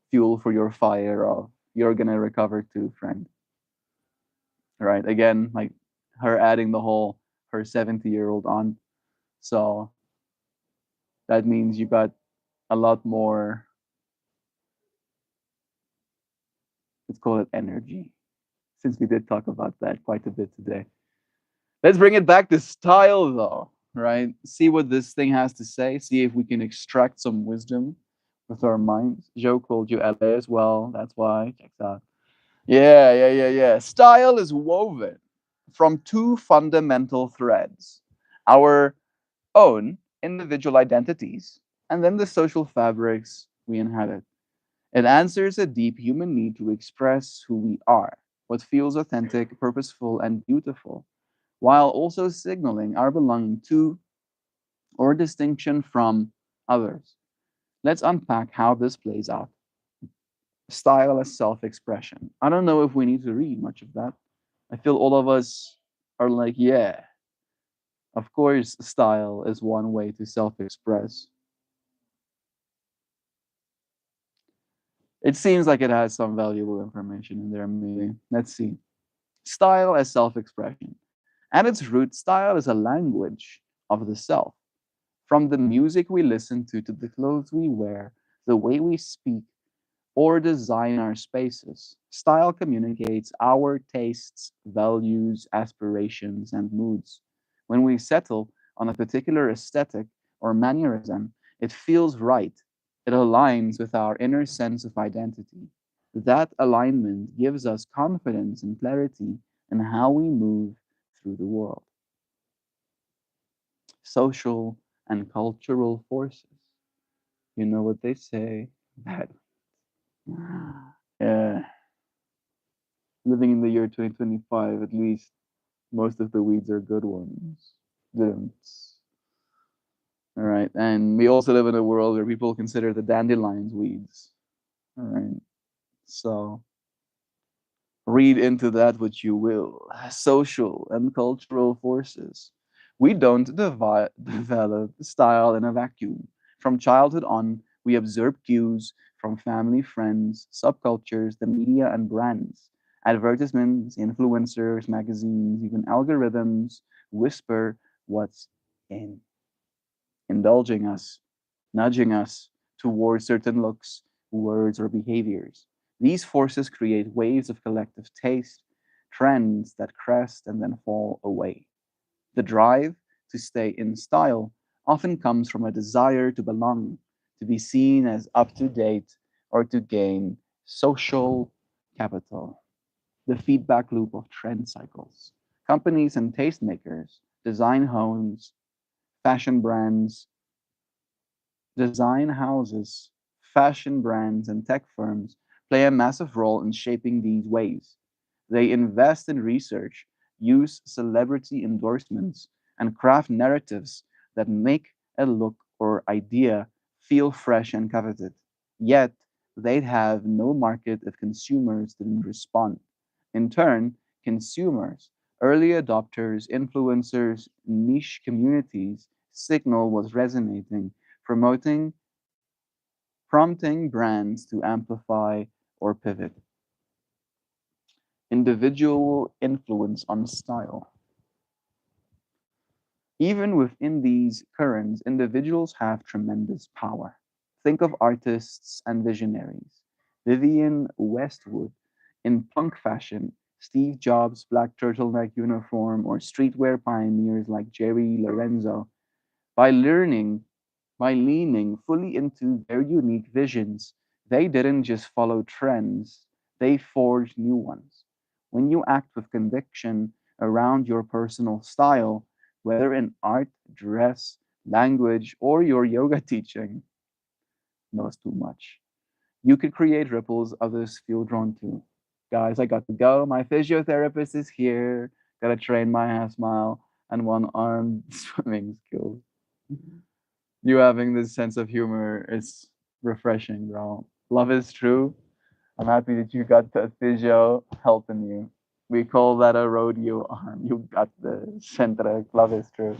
fuel for your fire of you're gonna recover too, friend. Right? Again, like her adding the whole her 70-year-old on. So that means you got a lot more, let's call it energy. Since we did talk about that quite a bit today. Let's bring it back to style though, right? See what this thing has to say. See if we can extract some wisdom with our minds. Joe called you LA as well. That's why. Checks out. Yeah. Style is woven from two fundamental threads: our own individual identities and then the social fabrics we inhabit. It answers a deep human need to express who we are, what feels authentic, purposeful, and beautiful, while also signaling our belonging to or distinction from others. Let's unpack how this plays out. Style as self expression. I don't know if we need to read much of that. I feel all of us are like, yeah, of course, style is one way to self express. It seems like it has some valuable information in there, maybe. Let's see. Style as self expression. At its root, style is a language of the self. From the music we listen to the clothes we wear, the way we speak, or design our spaces. Style communicates our tastes, values, aspirations, and moods. When we settle on a particular aesthetic or mannerism, it feels right. It aligns with our inner sense of identity. That alignment gives us confidence and clarity in how we move through the world. Social and cultural forces. You know what they say? That yeah, living in the year 2025, at least most of the weeds are good ones. Didn't. All right. And we also live in a world where people consider the dandelions weeds. All right. So read into that what you will. Social and cultural forces. We don't develop style in a vacuum. From childhood on, we observe cues from family, friends, subcultures, the media, and brands. Advertisements, influencers, magazines, even algorithms whisper what's in, indulging us, nudging us towards certain looks, words, or behaviors. These forces create waves of collective taste, trends that crest and then fall away. The drive to stay in style often comes from a desire to belong, to be seen as up to date, or to gain social capital. The feedback loop of trend cycles. Companies and tastemakers design homes, fashion brands, design houses, fashion brands, and tech firms play a massive role in shaping these ways. They invest in research, use celebrity endorsements, and craft narratives that make a look or idea feel fresh and coveted. Yet, they'd have no market if consumers didn't respond. In turn, consumers, early adopters, influencers, niche communities signal was resonating, promoting, prompting brands to amplify or pivot. Individual influence on style. Even within these currents, individuals have tremendous power. Think of artists and visionaries. Vivienne Westwood in punk fashion, Steve Jobs' black turtleneck uniform, or streetwear pioneers like Jerry Lorenzo. By learning, by leaning fully into their unique visions, they didn't just follow trends, they forged new ones. When you act with conviction around your personal style, whether in art, dress, language, or your yoga teaching, knows too much. You could create ripples others feel drawn to. Guys, I got to go. My physiotherapist is here. Gotta train my half smile and one arm swimming skills. You having this sense of humor is refreshing, bro. Love is true. I'm happy that you got the physio helping you. We call that a rodeo arm. You got the centric. Love is true.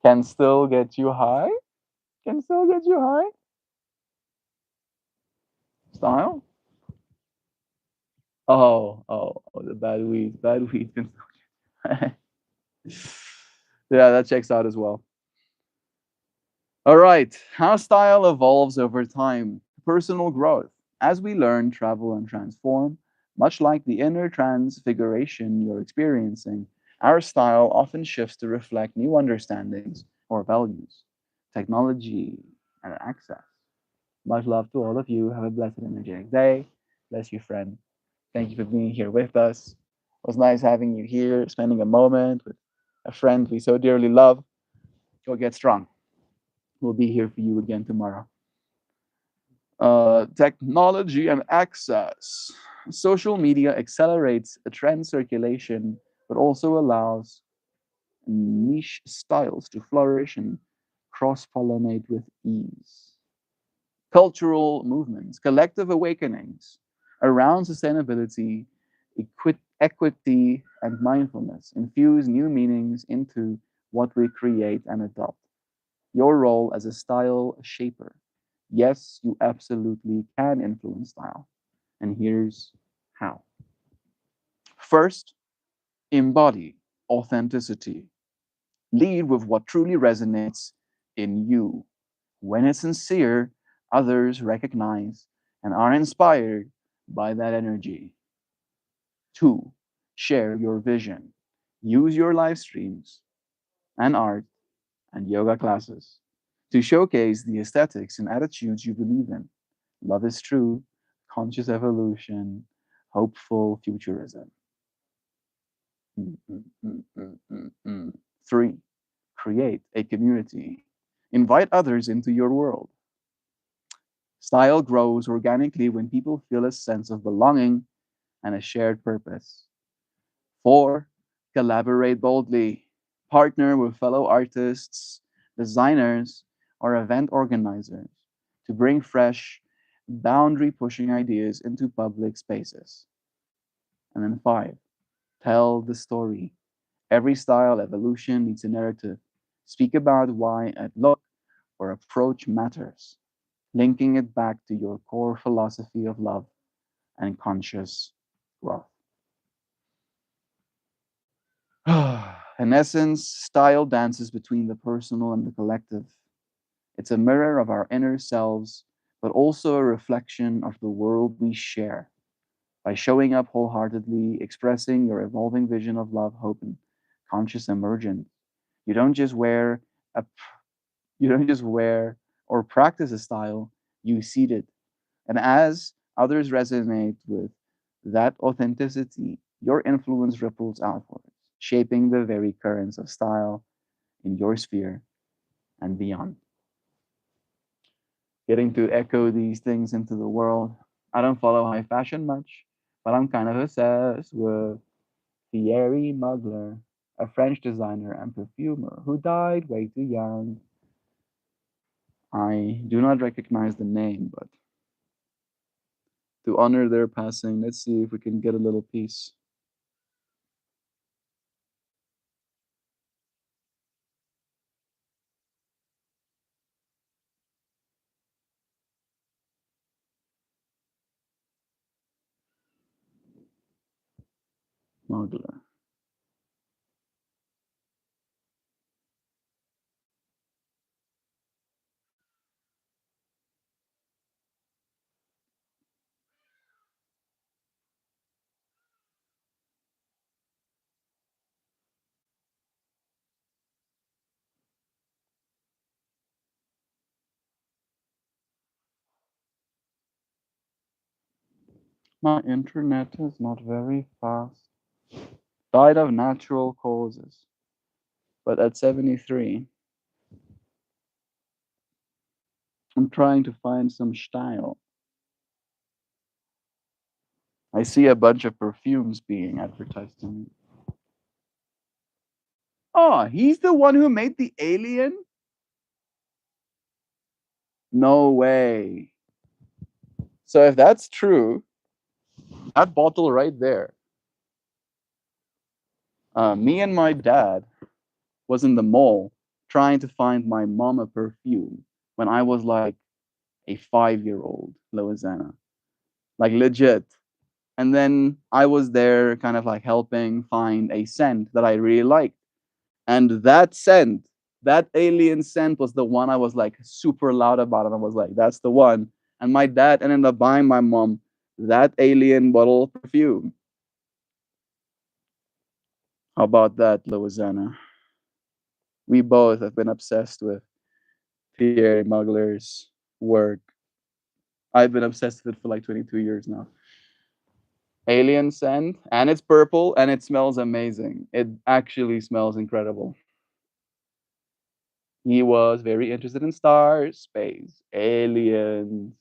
Can still get you high. Can still get you high. Style. Oh, the bad weed. Bad weed can still. Yeah, that checks out as well. All right. How style evolves over time. Personal growth. As we learn, travel, and transform, much like the inner transfiguration you're experiencing, our style often shifts to reflect new understandings or values, technology, and access. Much love to all of you. Have a blessed and energetic day. Bless you, friend. Thank you for being here with us. It was nice having you here, spending a moment with a friend we so dearly love. Go get strong. We'll be here for you again tomorrow. Technology and access. Social media accelerates a trend circulation, but also allows niche styles to flourish and cross pollinate with ease. Cultural movements, collective awakenings around sustainability, equity, and mindfulness infuse new meanings into what we create and adopt. Your role as a style shaper. Yes, you absolutely can influence style. And here's how. First, embody authenticity. Lead with what truly resonates in you. When it's sincere, others recognize and are inspired by that energy. Two, share your vision. Use your live streams and art and yoga classes to showcase the aesthetics and attitudes you believe in. Love is true, conscious evolution, hopeful futurism. Mm, mm, mm, mm, mm, mm. Three, create a community. Invite others into your world. Style grows organically when people feel a sense of belonging and a shared purpose. Four, collaborate boldly. Partner with fellow artists, designers, or event organizers to bring fresh, boundary pushing ideas into public spaces. And then five, tell the story. Every style evolution needs a narrative. Speak about why a look or approach matters, linking it back to your core philosophy of love and conscious growth. In essence, style dances between the personal and the collective. It's a mirror of our inner selves, but also a reflection of the world we share. By showing up wholeheartedly, expressing your evolving vision of love, hope, and conscious emergence, you don't just wear a you don't just wear or practice a style, you seed it. And as others resonate with that authenticity, your influence ripples outwards, shaping the very currents of style in your sphere and beyond. Getting to echo these things into the world. I don't follow high fashion much, but I'm kind of obsessed with Thierry Mugler, a French designer and perfumer who died way too young. I do not recognize the name, but to honor their passing, let's see if we can get a little piece. Mugler. My internet is not very fast. Died of natural causes. But at 73, I'm trying to find some style. I see a bunch of perfumes being advertised to me. Oh, he's the one who made the alien? No way. So if that's true, that bottle right there, me and my dad was in the mall trying to find my mom a perfume when I was like a 5-year-old, Louisiana. Like legit. And then I was there kind of like helping find a scent that I really liked. And that scent, that alien scent was the one I was like super loud about. And I was like, that's the one. And my dad ended up buying my mom that alien bottle of perfume. How about that, Louisiana? We both have been obsessed with Thierry Mugler's work. I've been obsessed with it for like 22 years now. Alien scent, and it's purple, and it smells amazing. It actually smells incredible. He was very interested in stars, space, aliens,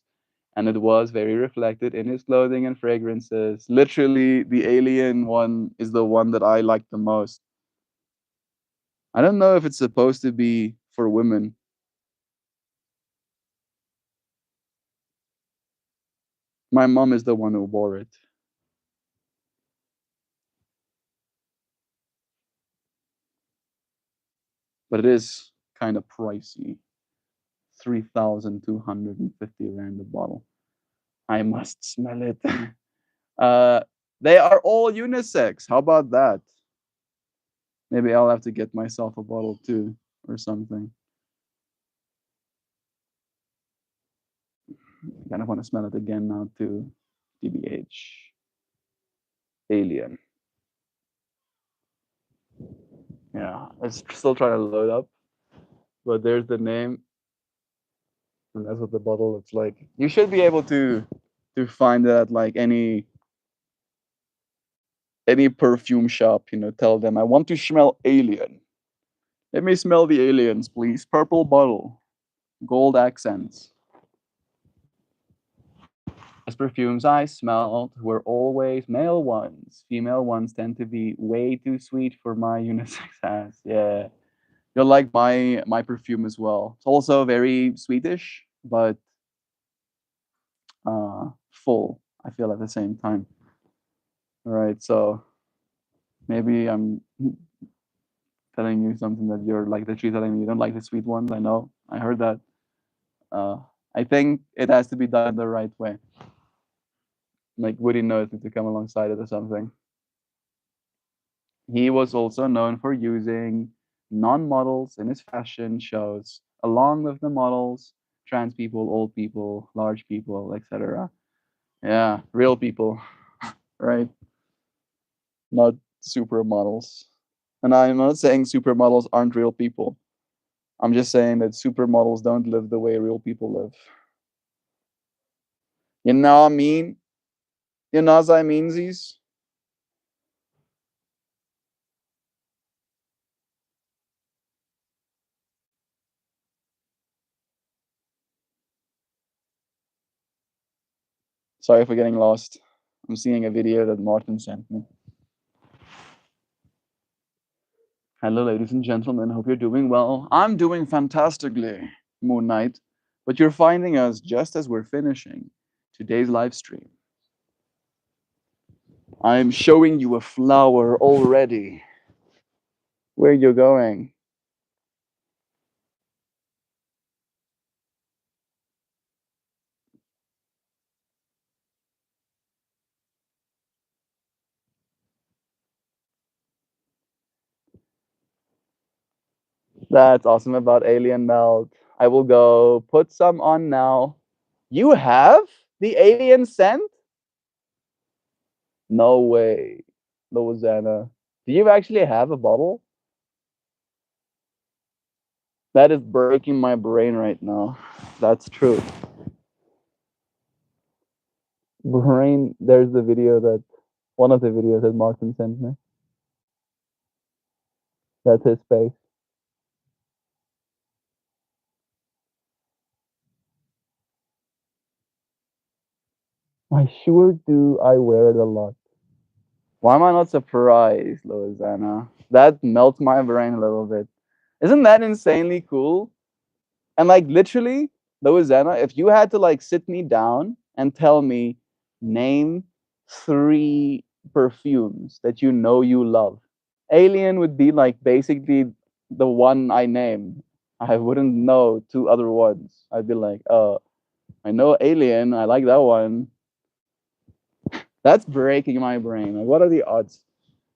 and it was very reflected in his clothing and fragrances. Literally, the alien one is the one that I like the most. I don't know if it's supposed to be for women. My mom is the one who wore it, but it is kind of pricey. 3,250 rand a bottle. I must smell it. uh, they are all unisex. How about that? Maybe I'll have to get myself a bottle too, or something. I kind of want to smell it again now too. TBH. Alien. Yeah, it's still trying to load up, but there's the name, and that's what the bottle looks like. You should be able to find it at like any perfume shop. Tell them I want to smell alien. Let me smell the aliens, please. Purple bottle, gold accents. The perfumes I smelled were always male ones. Female ones tend to be way too sweet for my unisex ass. Yeah, you'll like my perfume as well. It's also very sweetish, but full. I feel at the same time. All right, so maybe I'm telling you something that you're like literally telling me you don't like the sweet ones. I know. I heard that. Uh, I think it has to be done the right way. Like Woody knows to come alongside it or something. He was also known for using non-models in his fashion shows, along with the models, trans people, old people, large people, etc. Yeah, real people, right? Not supermodels. And I'm not saying supermodels aren't real people. I'm just saying that supermodels don't live the way real people live. You know what I mean? You know what I mean, Z's? Sorry for getting lost. I'm seeing a video that Martin sent me. Hello, ladies and gentlemen. Hope you're doing well. I'm doing fantastically, Moon Knight. But you're finding us just as we're finishing today's live stream. I'm showing you a flower already. Where you going? That's awesome about Alien Melt. I will go put some on now. You have the alien scent? No way, Louisiana. Do you actually have a bottle? That is breaking my brain right now. That's true. Brain, there's the video that one of the videos that Martin sent me. That's his face. I sure do. I wear it a lot. Why am I not surprised, Louisiana? That melts my brain a little bit. Isn't that insanely cool? And like literally, Louisiana, if you had to like sit me down and tell me, name 3 perfumes that you know you love, Alien would be like basically the one I named. I wouldn't know 2 other ones. I'd be like, I know Alien. I like that one. That's breaking my brain. Like, what are the odds?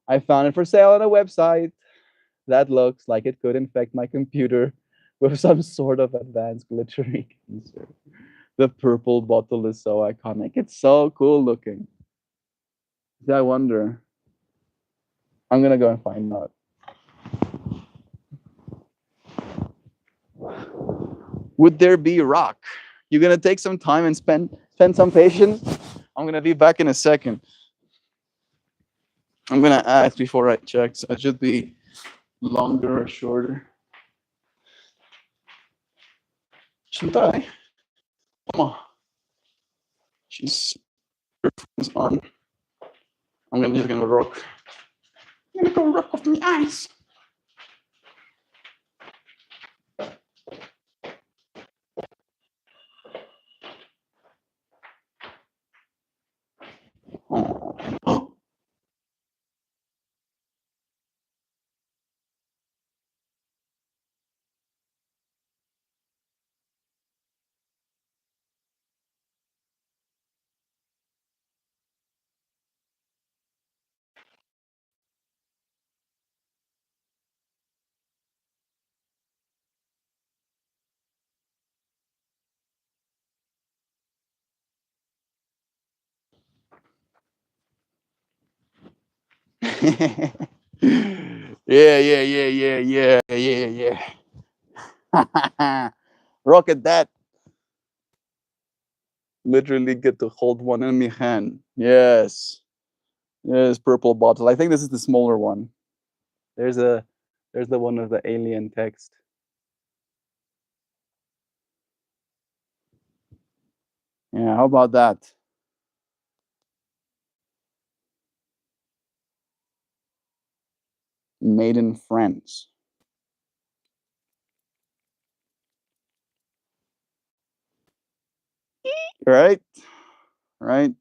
I found it for sale on a website that looks like it could infect my computer with some sort of advanced glittery cancer. The purple bottle is so iconic. It's so cool looking. I wonder. I'm gonna go and find out. Would there be rock? You're gonna take some time and spend some patience. I'm gonna be back in a second. I'm gonna ask before I check, so it should be longer or shorter. Should I? Come on. She's on. I'm just gonna rock. I'm gonna go rock off my eyes. Oh. Yeah. Rock at that. Literally get to hold one in my hand. Yes. Yes, purple bottle. I think this is the smaller one. There's the one with the alien text. Yeah, how about that? Made in France. Right? Right?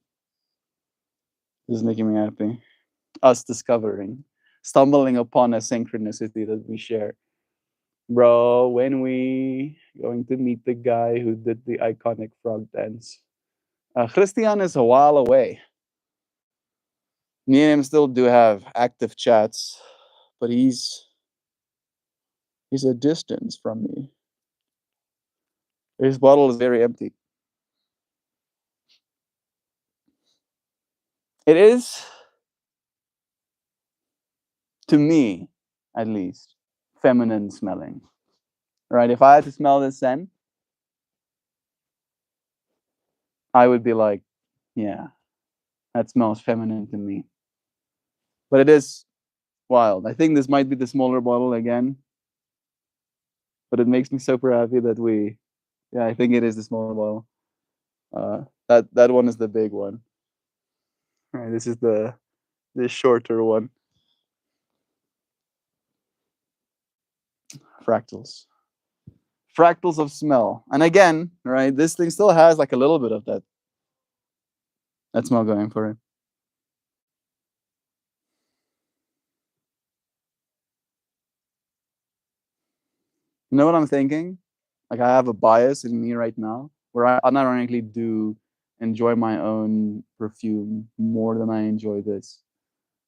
This is making me happy. Us discovering, stumbling upon a synchronicity that we share. Bro, when we going to meet the guy who did the iconic frog dance? Christian is a while away. Me and him still do have active chats, but he's a distance from me. His bottle is very empty. It is, to me, at least, feminine smelling. Right? If I had to smell this scent, I would be like, yeah, that smells feminine to me. But it is wild. I think this might be the smaller bottle again, but it makes me super happy that yeah, I think it is the smaller bottle. That one is the big one. All right, this is the shorter one. Fractals. Fractals of smell. And again, right, this thing still has like a little bit of that smell going for it. You know what I'm thinking? Like I have a bias in me right now where I unironically do enjoy my own perfume more than I enjoy this.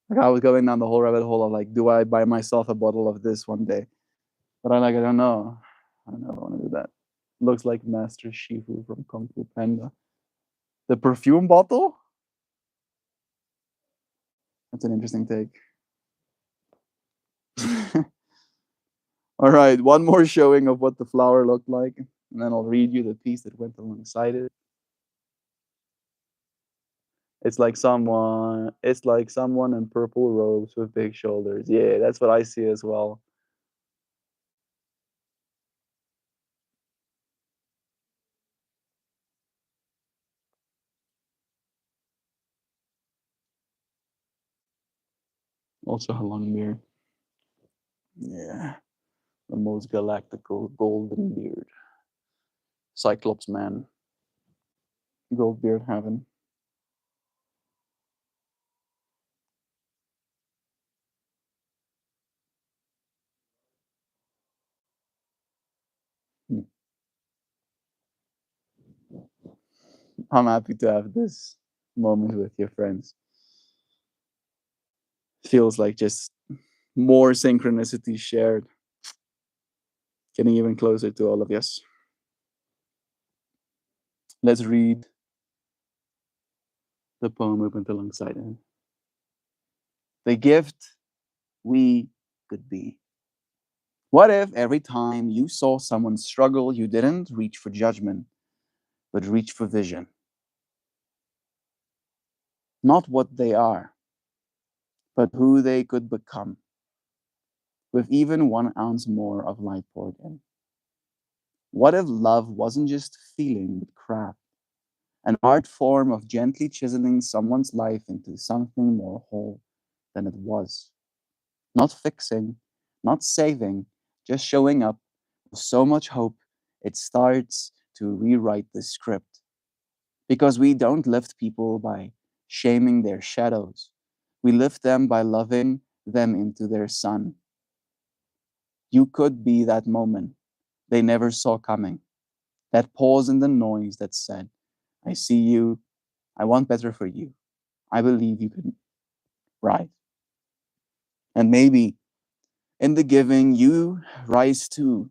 Like I was going down the whole rabbit hole of like, do I buy myself a bottle of this one day? But I don't know. I don't know if I want to do that. Looks like Master Shifu from Kung Fu Panda. The perfume bottle? That's an interesting take. All right, one more showing of what the flower looked like, and then I'll read you the piece that went alongside it. It's like someone in purple robes with big shoulders. Yeah, that's what I see as well. Also a long beard. Yeah, the most galactical golden beard. Cyclops man. Gold beard heaven. Hmm. I'm happy to have this moment with your friends. Feels like just more synchronicity shared, getting even closer to all of us. Let's read the poem we went alongside it. The gift we could be. What if every time you saw someone struggle, you didn't reach for judgment, but reach for vision? Not what they are, but who they could become, with even 1 ounce more of light poured in. What if love wasn't just feeling, but craft, an art form of gently chiseling someone's life into something more whole than it was? Not fixing, not saving, just showing up with so much hope it starts to rewrite the script. Because we don't lift people by shaming their shadows, we lift them by loving them into their sun. You could be that moment they never saw coming, that pause in the noise that said, I see you, I want better for you, I believe you can rise. And maybe in the giving, you rise too.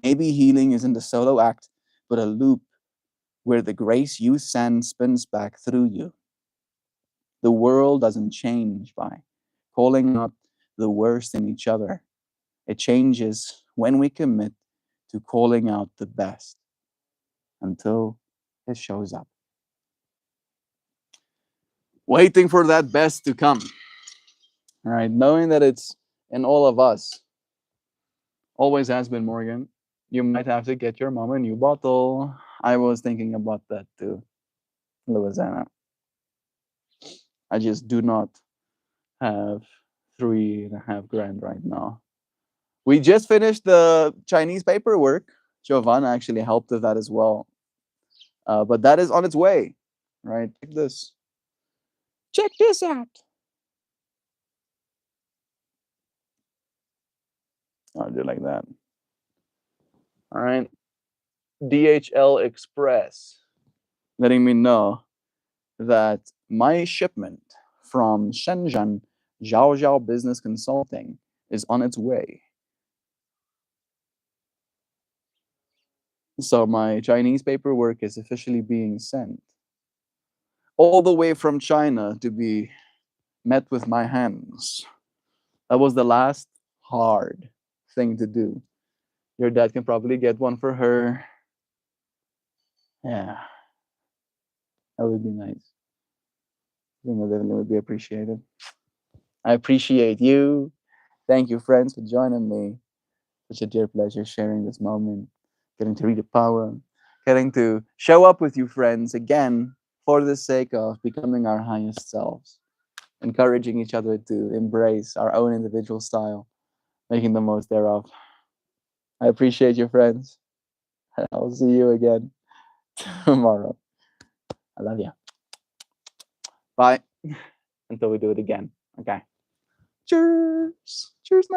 Maybe healing isn't a solo act, but a loop where the grace you send spins back through you. The world doesn't change by calling out the worst in each other. It changes when we commit to calling out the best until it shows up. Waiting for that best to come. All right, knowing that it's in all of us. Always has been, Morgan. You might have to get your mom a new bottle. I was thinking about that too, Louisiana. I just do not have 3.5 grand right now. We just finished the Chinese paperwork. Giovanna actually helped with that as well. But that is on its way, right? Check this. Check this out. I'll do it like that. All right. DHL Express letting me know that my shipment from Shenzhen Zhao Zhao Business Consulting is on its way. So my Chinese paperwork is officially being sent all the way from China to be met with my hands. That was the last hard thing to do. Your dad can probably get one for her. Yeah, that would be nice. I think that definitely would be appreciated. I appreciate you. Thank you, friends, for joining me. Such a dear pleasure sharing this moment, getting to read a poem, getting to show up with you friends again for the sake of becoming our highest selves, encouraging each other to embrace our own individual style, making the most thereof. I appreciate you, friends. I'll see you again tomorrow. I love you. Bye. Until we do it again. Okay. Cheers. Cheers, man.